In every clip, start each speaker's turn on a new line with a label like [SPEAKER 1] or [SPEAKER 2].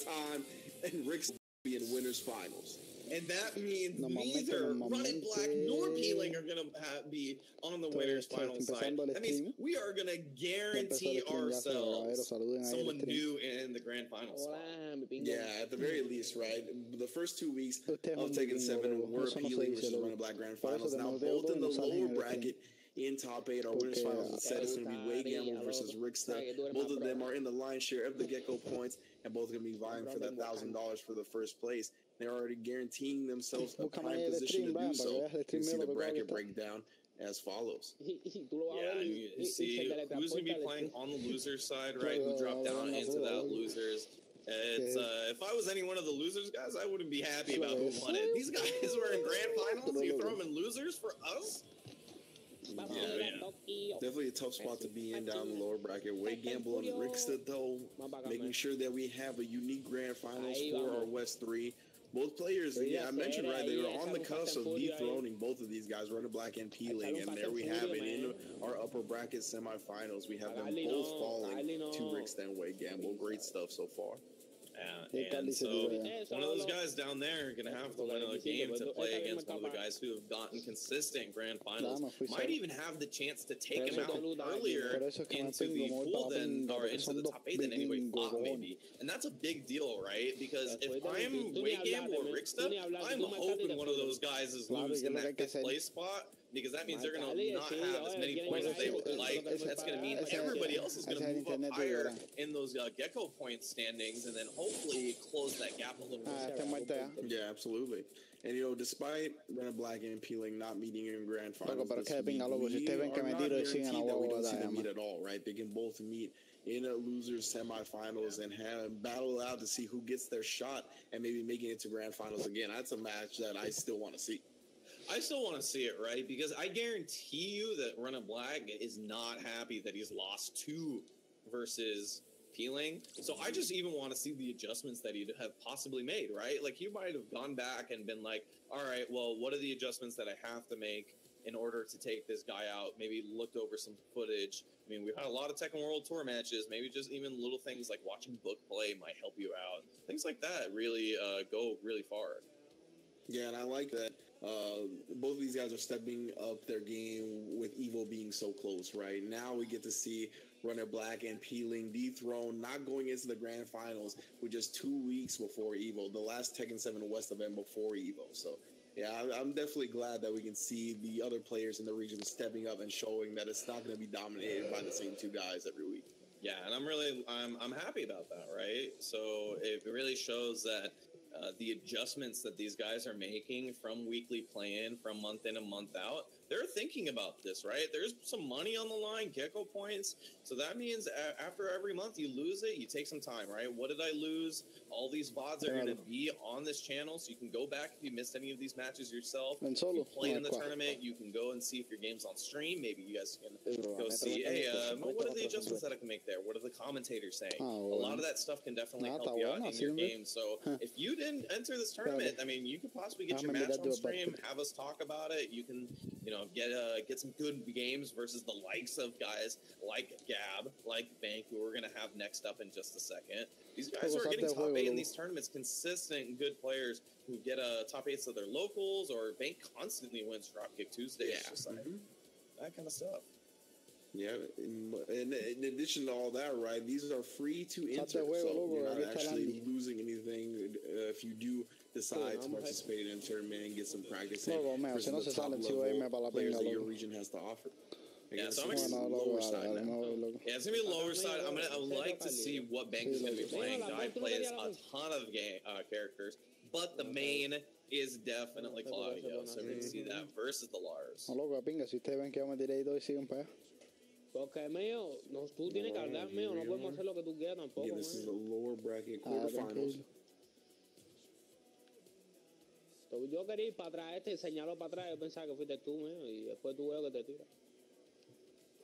[SPEAKER 1] time, and Rick's be in winners finals. And that means neither Running Black nor Peeling are going to be on the winners finals side. That means we are going to guarantee ourselves someone new in the grand finals spot. Yeah, at the very least, right? The first 2 weeks of Tekken 7 were Peeling versus Running Black grand finals. Now both in the lower bracket in top 8 are winners finals. Instead, it's going to be Way Gamble versus Ricksta. Both of them are in the lion's share of the Gecko points, and both are going to be vying for that $1,000 for the first place. They're already guaranteeing themselves a prime position to do so. You can see the bracket breakdown as follows.
[SPEAKER 2] Yeah, you see who's going to be playing on the loser's side, right? Who dropped down into that losers. It's if I was any one of the losers, guys, I wouldn't be happy about who won it. These guys were in grand finals. You throw them in losers for us? Yeah.
[SPEAKER 1] Definitely a tough spot to be in down the lower bracket. Way Gamble and Ricksta, though, making sure that we have a unique grand finals for our West 3. Both players, yeah, I mentioned right, they were on the cusp of dethroning both of these guys, Running Black and Peeling, and there we have it in our upper bracket semifinals. We have them both falling to Ricksta and Way Gamble. Great stuff so far.
[SPEAKER 2] And so one of those guys down there are going to have to win a game to play against one of the guys who have gotten consistent grand finals. Might even have the chance to take him out earlier into the pool than, or into the top 8 than anybody thought maybe. And that's a big deal, right? Because if I'm Way Gamble or Ricksta, I'm hoping one of those guys is losing that 5th place spot, because that means they're going to not have as many points as they would like. That's going to mean everybody else is going to move up higher in those Gecko point standings, and then hopefully close that gap a little bit.
[SPEAKER 1] Yeah, absolutely. And, you know, despite Running Black and Peeling not meeting in grand finals this week, we are not guaranteed that we don't see them meet at all, right? They can both meet in a losers semifinals and have battle out to see who gets their shot and maybe making it to grand finals again. That's a match that I still want to see.
[SPEAKER 2] I still want to see it, right? Because I guarantee you that Running Black is not happy that he's lost 2 versus Peeling. So I just even want to see the adjustments that he'd have possibly made, right? Like, he might have gone back and been like, all right, well, what are the adjustments that I have to make in order to take this guy out? Maybe looked over some footage. I mean, we've had a lot of Tekken World Tour matches. Maybe just even little things like watching book play might help you out. Things like that really go really far.
[SPEAKER 1] Yeah, and I like that both of these guys are stepping up their game with EVO being so close, right? Now we get to see Running Black and Peeling dethroned, not going into the grand finals with just 2 weeks before EVO, the last Tekken 7 West event before EVO. So, yeah, I'm definitely glad that we can see the other players in the region stepping up and showing that it's not going to be dominated by the same 2 guys every week.
[SPEAKER 2] Yeah, and I'm happy about that, right? So it really shows that the adjustments that these guys are making from weekly play-in, from month in and month out, they're thinking about this, right? There's some money on the line, Gecko points. So that means after every month you lose it, you take some time, right? What did I lose? All these VODs are going to be on this channel, so you can go back if you missed any of these matches yourself. If you play in the tournament, you can go and see if your game's on stream. Maybe you guys can go see, hey, what are the adjustments that I can make there? What are the commentators saying? A lot of that stuff can definitely help you out in your game. So if you didn't enter this tournament, I mean, you could possibly get your match on stream, have us talk about it. You can, you know, get some good games versus the likes of guys like Gab, like Bank, who we're going to have next up in just a second. These guys are getting top 8 in these tournaments, consistent good players who get top 8s of their locals, or Bank constantly wins Dropkick Tuesdays. Yeah. Just like that kind of stuff.
[SPEAKER 1] Yeah, and in addition to all that, right, these are free to enter, so you're not actually losing anything if you do decide to participate in a tournament and get some practice in versus the top level players that your region has to offer.
[SPEAKER 2] Yeah, so I'm excited. Lower side now. Yeah, it's gonna be lower side. I would like to see what Bank is gonna be playing. Guy plays a ton of characters, but the main is definitely Claudio, so we're gonna see that versus the Lars.
[SPEAKER 3] Porque mío, no, tú tienes que hablar mío, no podemos hacer lo que tú quieras tampoco.
[SPEAKER 1] Yeah, this is the lower bracket quarterfinals.
[SPEAKER 3] Yo quería ir para atrás, enseñarlo para atrás, yo pensaba que fuiste tú, mío, y después tú veo que te tiras.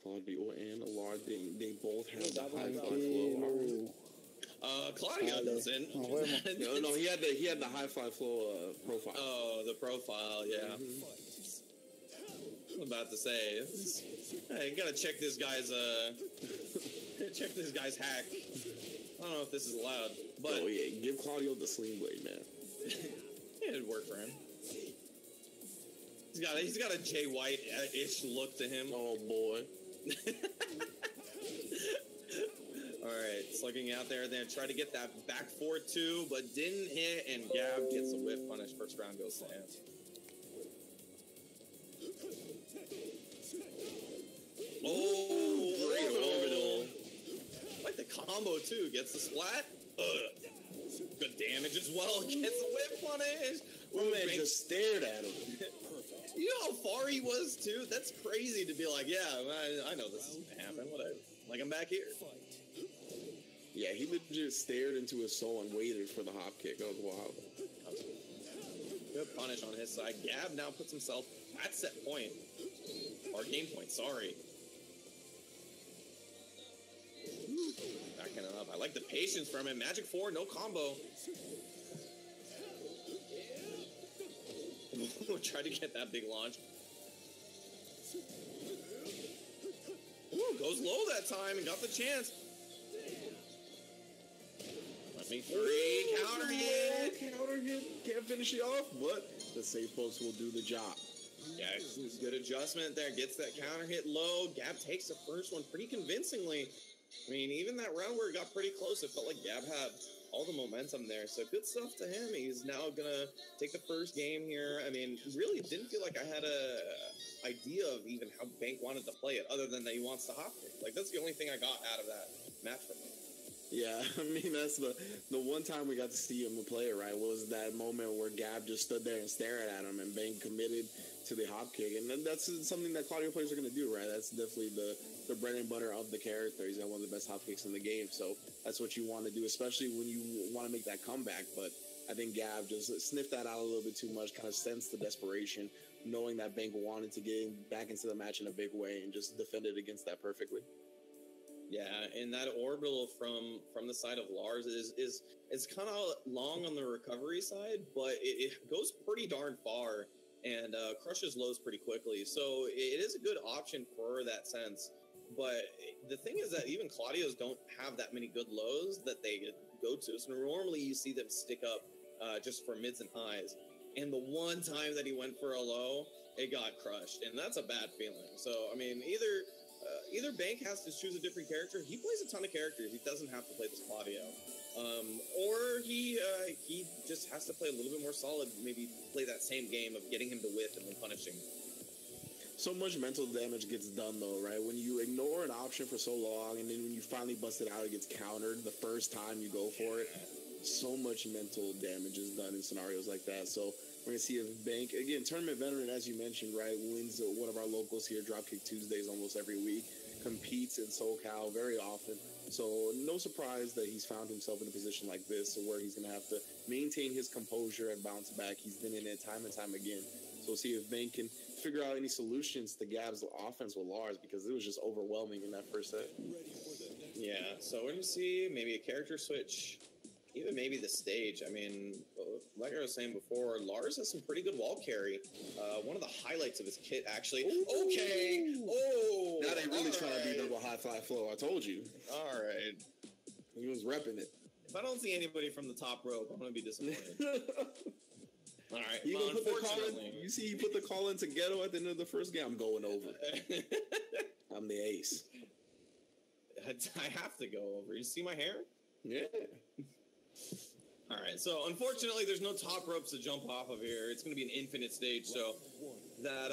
[SPEAKER 1] Claudio and Allard, they both have the high fly flow.
[SPEAKER 2] Claudio doesn't.
[SPEAKER 1] No, he had the high fly flow profile.
[SPEAKER 2] Oh, the profile, yeah. I'm about to say, you gotta check this guy's hack. I don't know if this is allowed, but
[SPEAKER 4] oh yeah, give Claudio the sling blade, man.
[SPEAKER 2] It'd work for him. He's got a Jay White-ish look to him.
[SPEAKER 4] Oh boy.
[SPEAKER 2] All right, slugging out there, then try to get that back forward too, but didn't hit, and Gab gets a whiff punish. First round goes to him. Oh, great orbital. I like the combo too. Gets the splat. Good damage as well. Gets a whiff punish.
[SPEAKER 4] My man just stared at him.
[SPEAKER 2] You know how far he was too? That's crazy to be like, yeah, I know this is gonna happen. Whatever. Like, I'm back here.
[SPEAKER 4] Yeah, he legit stared into his soul and waited for the hop kick. That was wild.
[SPEAKER 2] Good punish on his side. Gab now puts himself at set point. Or game point, sorry. Backing it up. I like the patience from him. Magic 4, no combo. We'll try to get that big launch. Ooh, goes low that time and got the chance. Let me three. Counter hit.
[SPEAKER 4] Counter hit. Can't finish it off, but the safe post will do the job.
[SPEAKER 2] Yeah, good adjustment there. Gets that counter hit low. Gab takes the first one pretty convincingly. I mean, even that round where it got pretty close, it felt like Gab had all the momentum there. So good stuff to him. He's now going to take the first game here. I mean, really didn't feel like I had a idea of even how Bank wanted to play it, other than that he wants to hop kick. Like, that's the only thing I got out of that match from him.
[SPEAKER 4] Yeah, I mean, that's the one time we got to see him play it, right, was that moment where Gab just stood there and stared at him, and Bank committed to the hop kick. And then that's something that Claudio players are going to do, right? That's definitely the bread and butter of the character. He's got one of the best hop kicks in the game, so that's what you want to do, especially when you want to make that comeback. But I think Gab just sniffed that out a little bit too much, kind of sensed the desperation, knowing that Bank wanted to get back into the match in a big way, and just defended against that perfectly.
[SPEAKER 2] Yeah, and that orbital from the side of Lars is kind of long on the recovery side, but it goes pretty darn far and crushes lows pretty quickly. So it is a good option for that sense. But the thing is that even Claudios don't have that many good lows that they go to. So normally you see them stick up just for mids and highs. And the one time that he went for a low, it got crushed. And that's a bad feeling. So, I mean, either Bank has to choose a different character. He plays a ton of characters. He doesn't have to play this Claudio. Or he just has to play a little bit more solid, maybe play that same game of getting him to whiff and then punishing.
[SPEAKER 4] So much mental damage gets done, though, right? When you ignore an option for so long, and then when you finally bust it out, it gets countered the first time you go for it. So much mental damage is done in scenarios like that. So we're going to see if Bank, again, tournament veteran, as you mentioned, right, wins one of our locals here, Dropkick Tuesdays, almost every week, competes in SoCal very often. So no surprise that he's found himself in a position like this where he's going to have to maintain his composure and bounce back. He's been in it time and time again. So we'll see if Bank can figure out any solutions to Gab's offense with Lars, because it was just overwhelming in that first set.
[SPEAKER 2] Yeah, so we're going to see maybe a character switch, even maybe the stage. I mean, like I was saying before, Lars has some pretty good wall carry. One of the highlights of his kit, actually. Ooh. Okay. Oh.
[SPEAKER 4] Now they really trying to be double high fly flow. I told you.
[SPEAKER 2] All right.
[SPEAKER 4] He was repping it.
[SPEAKER 2] If I don't see anybody from the top rope, I'm going to be disappointed. All right.
[SPEAKER 4] You put the call in, you see, he put the call into Ghetto at the end of the first game. I'm going over. I'm the ace.
[SPEAKER 2] I have to go over. You see my hair?
[SPEAKER 4] Yeah.
[SPEAKER 2] All right. So unfortunately, there's no top ropes to jump off of here. It's going to be an infinite stage. So that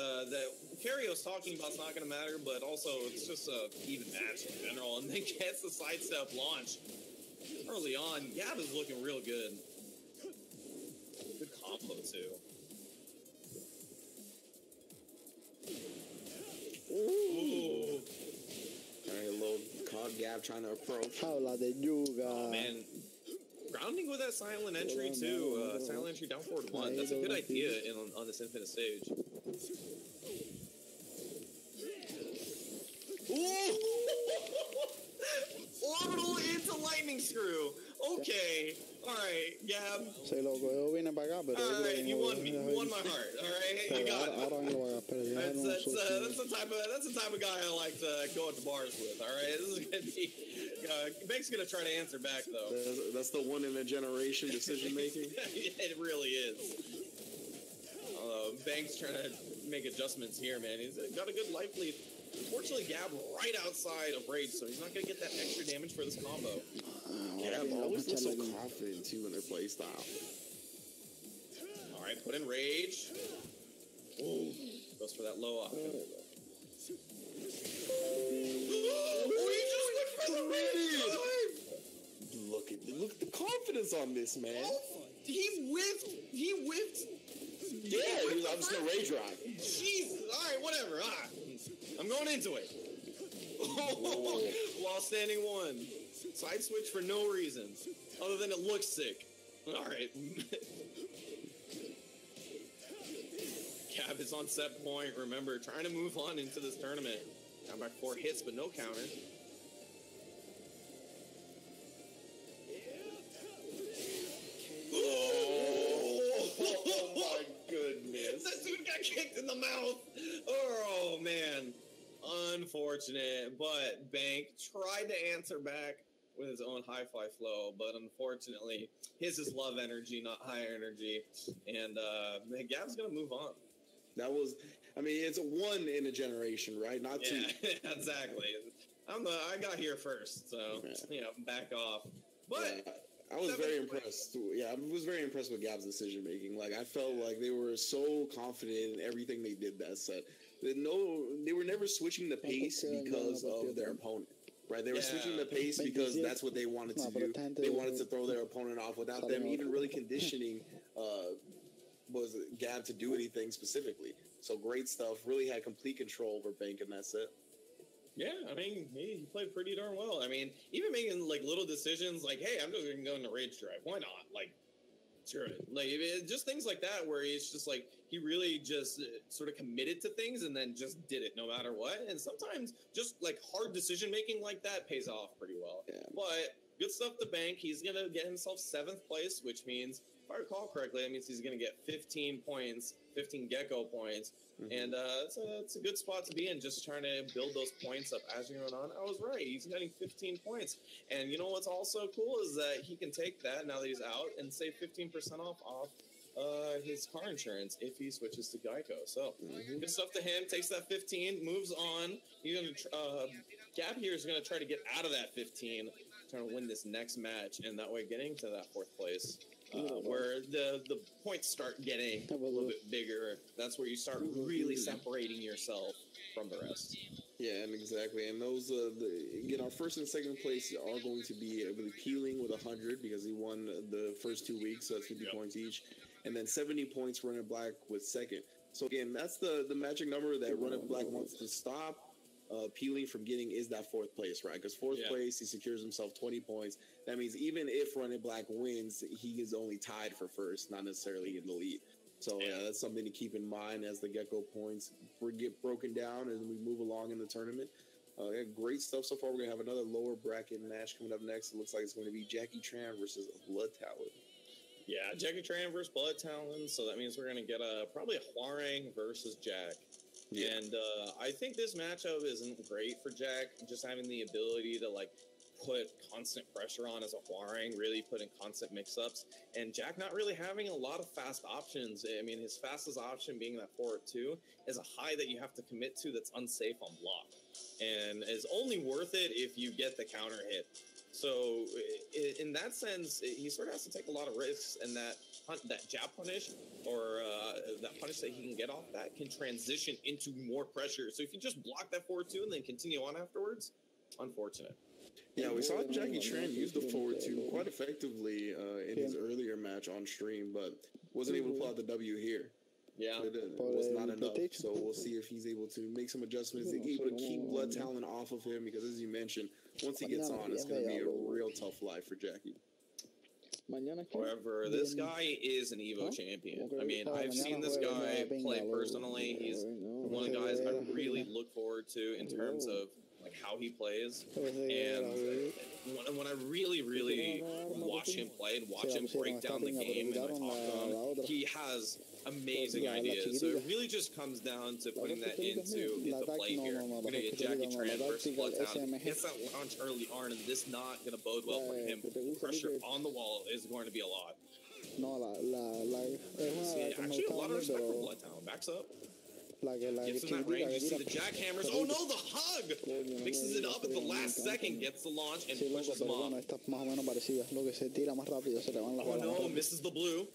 [SPEAKER 2] carry I was talking about is not going to matter. But also, it's just a even match in general. And then gets the sidestep launch early on. Gab is looking real good. Good combo too.
[SPEAKER 4] Ooh. All right, a little cog Gab trying to approach.
[SPEAKER 3] Habla de Yuga.
[SPEAKER 2] Oh man, grounding with that silent entry too. Silent entry down forward one. That's a good idea on this infinite stage. Ooh! Orbital into lightning screw.
[SPEAKER 1] Okay. All right, Gab.
[SPEAKER 5] Sí, loco, yo vine para acá, pero...
[SPEAKER 1] All right, you won me. You won my heart. All right, you got it.
[SPEAKER 5] Ahora vengo para acá, pero ya no
[SPEAKER 1] That's the type of guy I like to go at the bars with. All right, this is gonna be. Benk's gonna try to answer back though.
[SPEAKER 4] That's the one in a generation decision making.
[SPEAKER 1] It really is. Benk's trying to make adjustments here, man. He's got a good life lead. Unfortunately, Gab right outside of Rage, so he's not going to get that extra damage for this combo.
[SPEAKER 4] Gab always looks so confident, too, in their playstyle.
[SPEAKER 1] All right, put in Rage. Ooh, goes for that low off. Oh, he just went for the Rage!
[SPEAKER 4] Look at the confidence on this, man.
[SPEAKER 1] Oh, he whiffed.
[SPEAKER 4] Yeah, I'm just going to Rage Rock.
[SPEAKER 1] Jesus. All right, whatever. I'm going into it. While standing one. Side switch for no reason. Other than it looks sick. Alright. Gab is on set point. Remember, trying to move on into this tournament. Got back 4 hits, but no counter.
[SPEAKER 4] Oh my goodness.
[SPEAKER 1] That dude got kicked in the mouth. Oh, man. Unfortunate, but Bank tried to answer back with his own high fly flow, but unfortunately, his is love energy, not high energy, and Gab's gonna move on.
[SPEAKER 4] That was, I mean, it's a one in a generation, right? Not two.
[SPEAKER 1] Exactly. I got here first, so back off. But
[SPEAKER 4] I was very impressed. Yeah, I was very impressed with Gab's decision making. Like, I felt like they were so confident in everything they did that set. They were never switching the pace because of their opponent, right? They were switching the pace because that's what they wanted to do. They wanted to throw their opponent off without them even really conditioning was Gab to do anything specifically. So great stuff. Really had complete control over Bank in that set.
[SPEAKER 1] Yeah, I mean, he played pretty darn well. I mean, even making like little decisions like, hey, I'm just going to go into Rage Drive. Why not? Like, sure. Like, just things like that where he's just like, he really just sort of committed to things and then just did it no matter what. And sometimes just like hard decision making like that pays off pretty well. Yeah. But good stuff to Bank. He's going to get himself 7th place, which means, if I recall correctly, that means he's going to get 15 points, 15 Gecko points. Mm-hmm. And it's a good spot to be in, just trying to build those points up as you're going on. I was right. He's getting 15 points. And you know what's also cool is that he can take that now that he's out and save 15% off his car insurance if he switches to Geico. So good stuff to him. Takes that 15, moves on. He's gonna Gab here is going to try to get out of that 15, trying to win this next match, and that way getting to that 4th place. Where the points start getting a little bit bigger. That's where you start really separating yourself from the rest.
[SPEAKER 4] Yeah, and exactly. And those, again, our 1st and 2nd place are going to be really Peeling with 100 because he won the first 2 weeks, so that's 50 points each. And then 70 points Running Black with 2nd. So again, that's the magic number that Running Black wants to stop Peeling from getting is that 4th place, right? Because 4th place, he secures himself 20 points. That means even if Running Black wins, he is only tied for 1st, not necessarily in the lead. So that's something to keep in mind as the Gecko points get broken down as we move along in the tournament. Great stuff so far. We're going to have another lower bracket match coming up next. It looks like it's going to be Jackie Tran versus Blood Talon.
[SPEAKER 1] Yeah, Jackie Tran versus Blood Talon. So that means we're going to get probably a Hwoarang versus Jack. Yeah. And I think this matchup isn't great for Jack, just having the ability to like put constant pressure on as a Hwoarang, really put in constant mix-ups, and Jack not really having a lot of fast options. I mean, his fastest option being that forward 2 is a high that you have to commit to that's unsafe on block, and is only worth it if you get the counter hit. So in that sense, he sort of has to take a lot of risks, and that jab punish or that punish that he can get off that can transition into more pressure. So if you just block that forward 2 and then continue on afterwards, unfortunate.
[SPEAKER 4] Yeah, we saw Jackie Tran use the forward 2 quite effectively in his earlier match on stream, but wasn't able to pull out the W here.
[SPEAKER 1] Yeah.
[SPEAKER 4] It was not enough, so we'll see if he's able to make some adjustments, able to keep Blood Talon off of him, because as you mentioned, once he gets on, it's going to be a real tough life for Jackie.
[SPEAKER 1] However, this guy is an Evo champion. I mean, I've seen this guy play personally. He's one of the guys I really look forward to in terms of
[SPEAKER 2] like how he plays. And when I really watch him play and watch him break down the game and talk to him, he has amazing ideas. So it really just comes down to putting that into play here. We're gonna get Jackie Tran versus Bloodtown. Gets that launch early on, and this not gonna bode well for him. Pressure on the wall is going to be a lot. Actually, a lot of respect for Bloodtown. Backs up. Gets in that range. You see the jackhammers. Oh no, the hug! Mixes it up at the last second, gets the launch, and pushes him off. Oh no, misses the blue.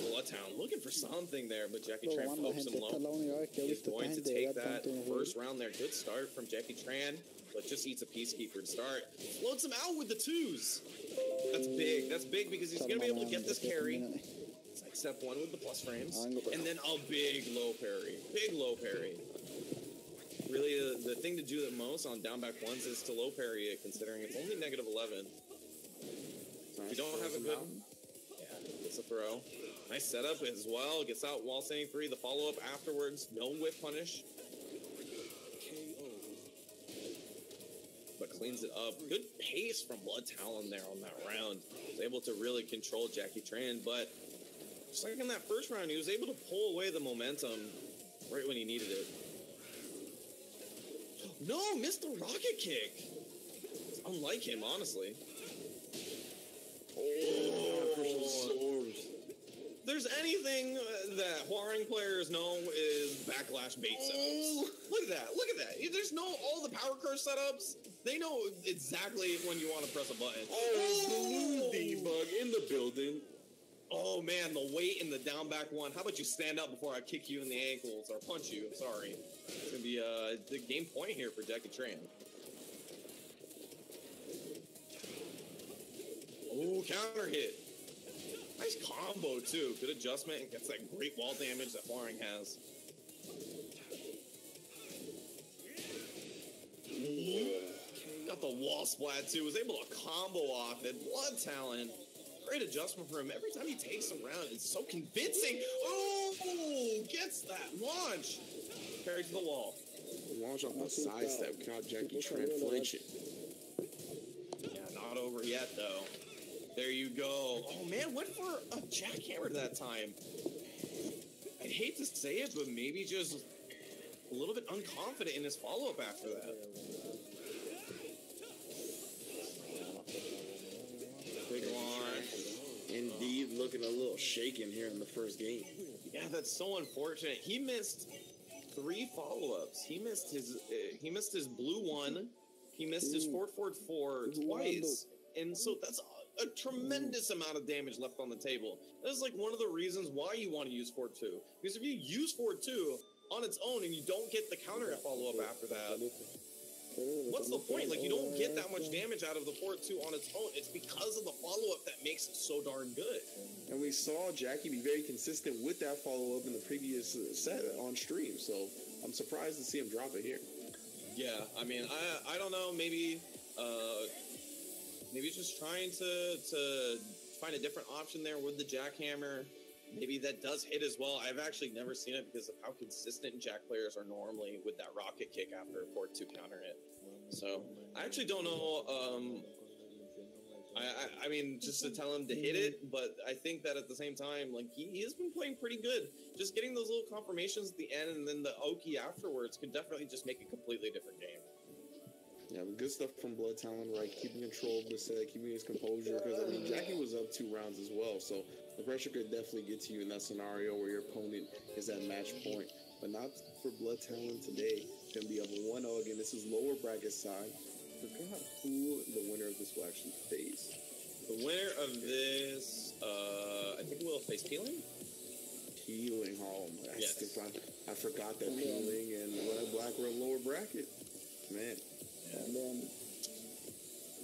[SPEAKER 2] Bloodtown looking for something there, but Jackie Tran pokes him low. He's going to take that first round there. Good start from Jackie Tran, but just eats a peacekeeper to start. Floats him out with the twos. That's big. That's big because he's going to be able to get this carry. Step one with the plus frames, and then a big low parry. Big low parry. Really, the thing to do the most on down back ones is to low parry it, considering it's only -11. If you don't have a good... Yeah, it's a throw. Nice setup as well. Gets out while standing 3. The follow-up afterwards. No whiff punish. But cleans it up. Good pace from Blood Talon there on that round. Was able to really control Jackie Tran, but just like in that first round, he was able to pull away the momentum right when he needed it. No, missed the rocket kick. It's unlike him, honestly. Oh, there's anything that Hwoarang players know is backlash bait setups. Look at that. Look at that. There's all the power curse setups. They know exactly when you want to press a button.
[SPEAKER 4] Oh, debug in the building.
[SPEAKER 2] Oh man, the weight in the down back one. How about you stand up before I kick you in the ankles or punch you? Sorry. It's going to be the game point here for Jackie Tran. Oh, counter hit. Nice combo too. Good adjustment and gets that great wall damage that Hwoarang has. Got the wall splat too. Was able to combo off it. Blood Talon. Great adjustment for him. Every time he takes a round, it's so convincing. Oh, gets that launch. Carried to the wall.
[SPEAKER 4] Launch off the side step. Caught Jackie Tran flinching.
[SPEAKER 2] Yeah, not over yet, though. There you go. Oh, man, went for a jackhammer that time. I'd hate to say it, but maybe just a little bit unconfident in his follow-up after that. Big launch.
[SPEAKER 4] Indeed, looking a little shaken here in the first game.
[SPEAKER 2] Yeah, that's so unfortunate. He missed 3 follow-ups. He missed his blue one. He missed his forward 4 twice. And so that's a tremendous amount of damage left on the table. That's like one of the reasons why you want to use Fort 2. Because if you use Fort 2 on its own and you don't get the counter follow-up after that, what's the point? Like, you don't get that much damage out of the Fort 2 on its own. It's because of the follow-up that makes it so darn good.
[SPEAKER 4] And we saw Jackie be very consistent with that follow-up in the previous set on stream, so I'm surprised to see him drop it here.
[SPEAKER 2] Yeah, I mean, I don't know, maybe he's just trying to find a different option there with the jackhammer. Maybe that does hit as well. I've actually never seen it because of how consistent Jack players are normally with that rocket kick after a Fort 2 counter hit. So I actually don't know. I mean, just to tell him to hit it, but I think that at the same time, like he has been playing pretty good. Just getting those little confirmations at the end and then the Oki afterwards could definitely just make a completely different game.
[SPEAKER 4] Yeah, but good stuff from Blood Talon, right? Keeping control of the set, keeping his composure. Because, I mean, Jackie was up 2 rounds as well. So the pressure could definitely get to you in that scenario where your opponent is at match point. But not for Blood Talon today. Going to be up 1-0 again. This is lower bracket side. Forgot who the winner of this will actually face.
[SPEAKER 2] The winner of this, I think we'll face Peeling?
[SPEAKER 4] Peeling, oh,
[SPEAKER 2] yes.
[SPEAKER 4] I forgot that Peeling and Red Black were in lower bracket. Man. And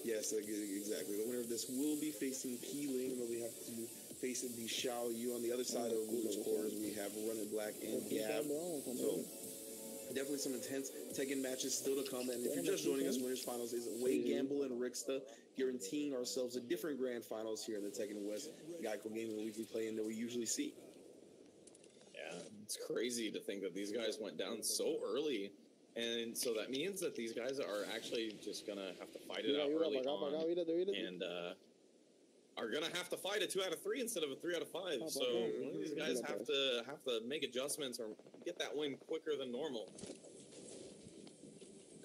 [SPEAKER 4] yes, exactly. The winner of this will be facing Peeling, and then we have to face the Xiao Yu. On the other side of Luna's quarters, we have Running Black and Gab. So definitely some intense Tekken matches still to come. And if you're just joining us, Winners Finals is Wade Gamble and Ricksta, guaranteeing ourselves a different grand finals here in the Tekken West Geico Gaming Weekly play-in that we usually see.
[SPEAKER 2] Yeah, It's crazy to think that these guys went down so early. And so that means that these guys are actually just going to have to fight it out early on. And are going to have to fight a 2 out of 3 instead of a 3 out of 5. So these guys have to make adjustments or get that win quicker than normal.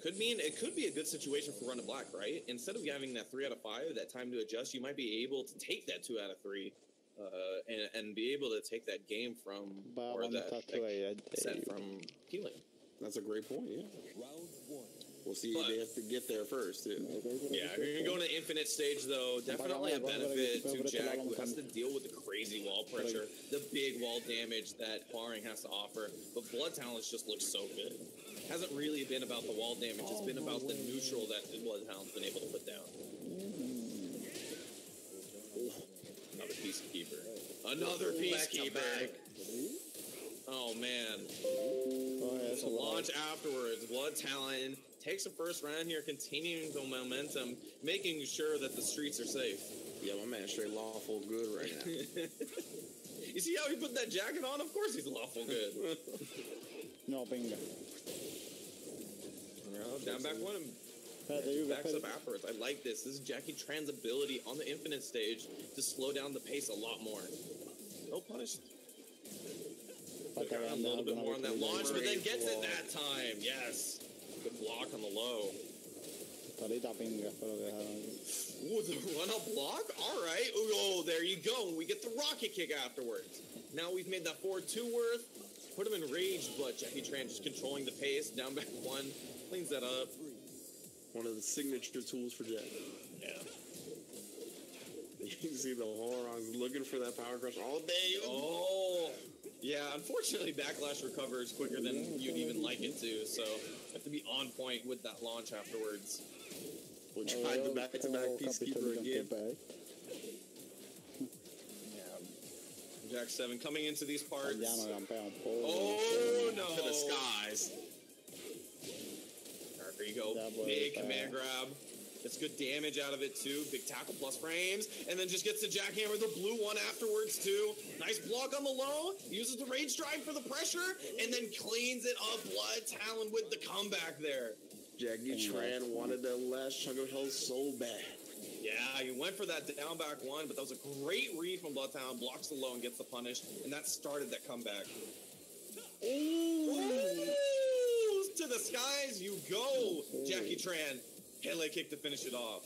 [SPEAKER 2] It could be a good situation for Run to Black, right? Instead of having that 3 out of 5, that time to adjust, you might be able to take that 2 out of 3 and be able to take that game from or that set from healing.
[SPEAKER 4] That's a great point. Yeah. We'll see if they have to get there first. Too.
[SPEAKER 2] Yeah, if you're going to infinite stage, though, definitely a benefit to Jack, who has to deal with the crazy wall pressure, the big wall damage that Barring has to offer. But Blood Talents just looks so good. Hasn't really been about the wall damage. It's been about the neutral that Blood Talent's been able to put down. Another Peacekeeper. Another Peacekeeper. Oh, man. So launch afterwards. Blood Talent takes the first round here, continuing the momentum, making sure that the streets are safe.
[SPEAKER 4] Yeah, my man straight lawful good right now.
[SPEAKER 2] You see how he put that jacket on? Of course he's lawful good.
[SPEAKER 5] No, bingo.
[SPEAKER 2] Down back one. Backs up afterwards. I like this. This is Jackie Tran's ability on the infinite stage to slow down the pace a lot more. No punish. A little bit more on that launch, but then gets it that time. Yes. Good block on the low. Ooh, the run-up block? All right. Oh, there you go. We get the rocket kick afterwards. Now we've made that forward 2 worth. Put him in rage, but Jackie Tran just controlling the pace. Down back 1. Cleans that up.
[SPEAKER 4] One of the signature tools for Jack.
[SPEAKER 2] Yeah.
[SPEAKER 4] You can see the Horons looking for that power crush all day.
[SPEAKER 2] Oh. Yeah, unfortunately, Backlash recovers quicker than you'd even like it to, so you have to be on point with that launch afterwards.
[SPEAKER 4] We'll try the back-to-back Peacekeeper again.
[SPEAKER 2] Jack 7 coming into these parts.
[SPEAKER 4] Oh, no. To the skies.
[SPEAKER 2] There you go. Big command grab. Gets good damage out of it, too. Big tackle plus frames. And then just gets the jackhammer, the blue one afterwards, too. Nice block on the low. Uses the rage drive for the pressure. And then cleans it up. Blood Talon with the comeback there.
[SPEAKER 4] Jackie Tran wanted that last chunk of health so bad.
[SPEAKER 2] Yeah, he went for that down back 1, but that was a great read from Blood Talon. Blocks the low and gets the punish. And that started that comeback. Ooh! To the skies you go, Jackie Tran. Pele kick to finish it off.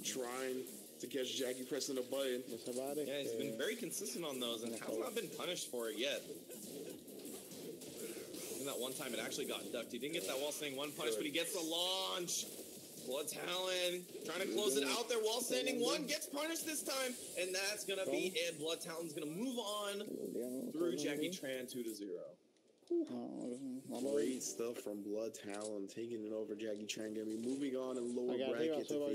[SPEAKER 4] Trying to catch Jackie pressing a button.
[SPEAKER 2] Yeah, he's been very consistent on those and has not been punished for it yet. And that one time it actually got ducked. He didn't get that wall standing 1 punish, but he gets the launch. Blood Talon trying to close it out there while standing 1, gets punished this time, and that's going to be it. Blood Talon's going to move on through Jackie Tran 2-0.
[SPEAKER 4] Great stuff from Blood Talon, taking it over Jackie Tran, going to be moving on in lower brackets.
[SPEAKER 2] Yeah,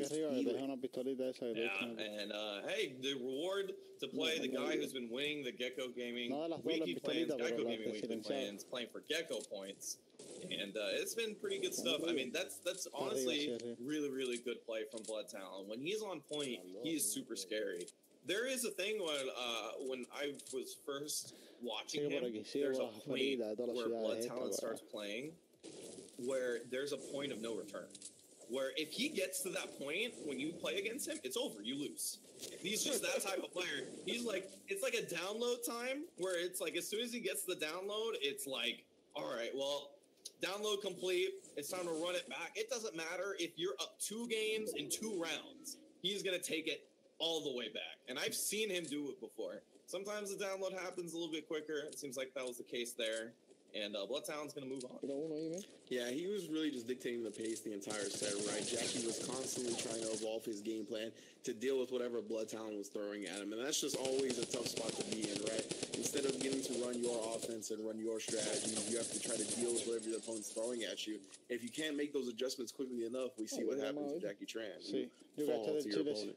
[SPEAKER 2] and hey, the reward to play the guy who's been winning the Gecko Gaming Weekly Plans, Gecko Gaming Weekly Plans, playing for Gecko points. And it's been pretty good stuff. I mean, that's honestly really, really good play from Blood Talon. When he's on point, he is super scary. There is a thing when I was first watching him, there's a point where Blood Talon starts playing where there's a point of no return. Where if he gets to that point, when you play against him, it's over. You lose. He's just that type of player. He's like, it's like a download time where it's like as soon as he gets the download, it's like, all right, well, download complete. It's time to run it back. It doesn't matter if you're up 2 games in 2 rounds. He's going to take it all the way back. And I've seen him do it before. Sometimes the download happens a little bit quicker. It seems like that was the case there. And Blood Talon's going to move on.
[SPEAKER 4] Yeah, he was really just dictating the pace the entire set, right? Jackie was constantly trying to evolve his game plan to deal with whatever Blood Talon was throwing at him. And that's just always a tough spot to be in, right? Instead of getting to run your offense and run your strategies, you have to try to deal with whatever your opponent's throwing at you. If you can't make those adjustments quickly enough, we see what happens to Jackie Tran. You fall to your opponent.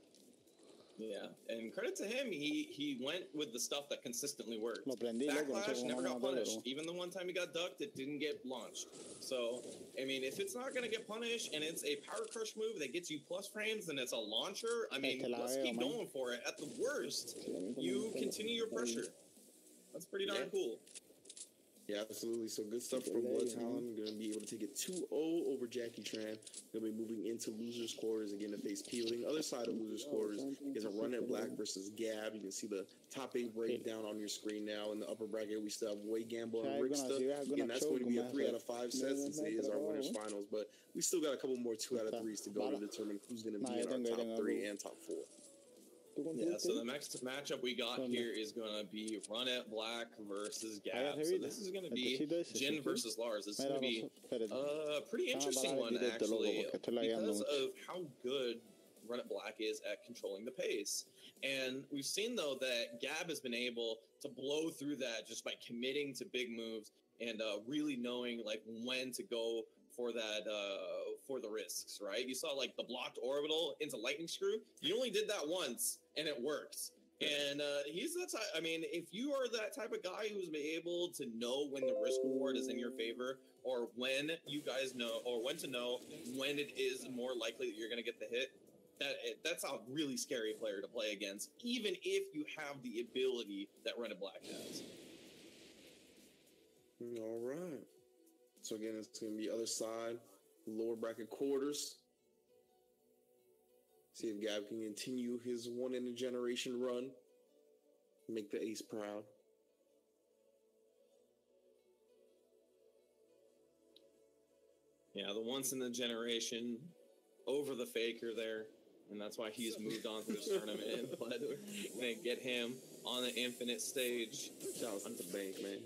[SPEAKER 2] Yeah, and credit to him, he went with the stuff that consistently worked. Backlash never got punished. Even the one time he got ducked, it didn't get launched. So, I mean, if it's not going to get punished and it's a power crush move that gets you plus frames and it's a launcher, I mean, let's keep going for it. At the worst, you continue your pressure. That's pretty darn cool.
[SPEAKER 4] Yeah, absolutely. So good stuff from Blood Talon. Going to be able to take it 2-0 over Jackie Tran. Going to be moving into losers quarters again to face Peeling. Other side of losers quarters is a Run It Black versus Gab. You can see the top 8 breakdown on your screen now. In the upper bracket, we still have Way Gamble and Ricksta. Again, that's going to be a 3 out of 5 set since it is our winners finals. But we still got a couple more 2 out of 3s to go to determine who's going to be in our top 3 and top 4.
[SPEAKER 2] Yeah, so the next matchup we got here is going to be Run It Black versus Gab. So this is going to be Jin versus Lars. This is going to be a pretty interesting one, actually, because of how good Run It Black is at controlling the pace. And we've seen, though, that Gab has been able to blow through that just by committing to big moves and really knowing, like, when to go for that, for the risks, right? You saw, like, the blocked orbital into Lightning Screw. You only did that once, and it worked. And he's that type. I mean, if you are that type of guy who's been able to know when the risk reward is in your favor, or when you guys know, or when to know when it is more likely that you're going to get the hit, that's a really scary player to play against, even if you have the ability that Run It Black has.
[SPEAKER 4] All right. So again, it's going to be other side, lower bracket quarters. See if Gab can continue his one-in-a-generation run. Make the ace proud.
[SPEAKER 2] Yeah, the once-in-a-generation over the faker there. And that's why he's moved on to this tournament. But we're going to get him on the infinite stage.
[SPEAKER 4] Shout out to the bank, man.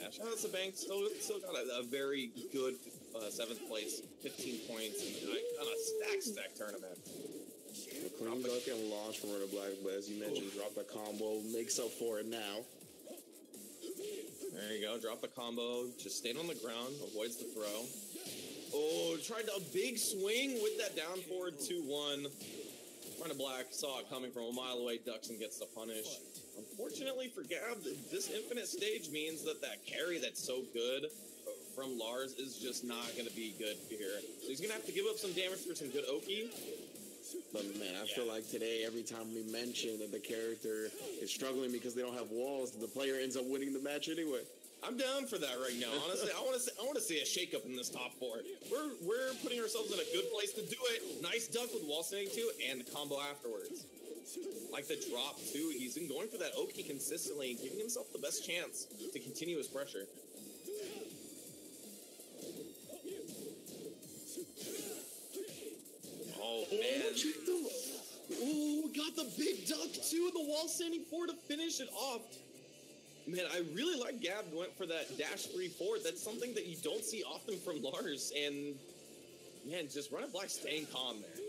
[SPEAKER 2] Yeah, shout out to the bank. Still got a very good 7th place, 15 points on a stack tournament.
[SPEAKER 4] A clean duck and launch from Run It Black, but as you mentioned, drop the combo, makes up for it now.
[SPEAKER 2] There you go, drop the combo, just stayed on the ground, avoids the throw. Oh, tried a big swing with that down forward 2-1. Run It Black saw it coming from a mile away, ducks and gets the punish. Unfortunately for Gab, this infinite stage means that carry that's so good from Lars is just not going to be good here. So he's going to have to give up some damage for some good Oki.
[SPEAKER 4] But man, I feel like today, every time we mention that the character is struggling because they don't have walls, the player ends up winning the match anyway.
[SPEAKER 2] I'm down for that right now. Honestly, I want to see a shakeup in this top 4. We're putting ourselves in a good place to do it. Nice duck with wall standing too, and the combo afterwards. Like the drop too. He's been going for that Oki consistently and giving himself the best chance to continue his pressure. Oh man! Oh, got the big duck too, the wall standing 4 to finish it off. Man, I really like Gab went for that dash 3 forward. That's something that you don't see often from Lars. And man, just Run It Black staying calm there.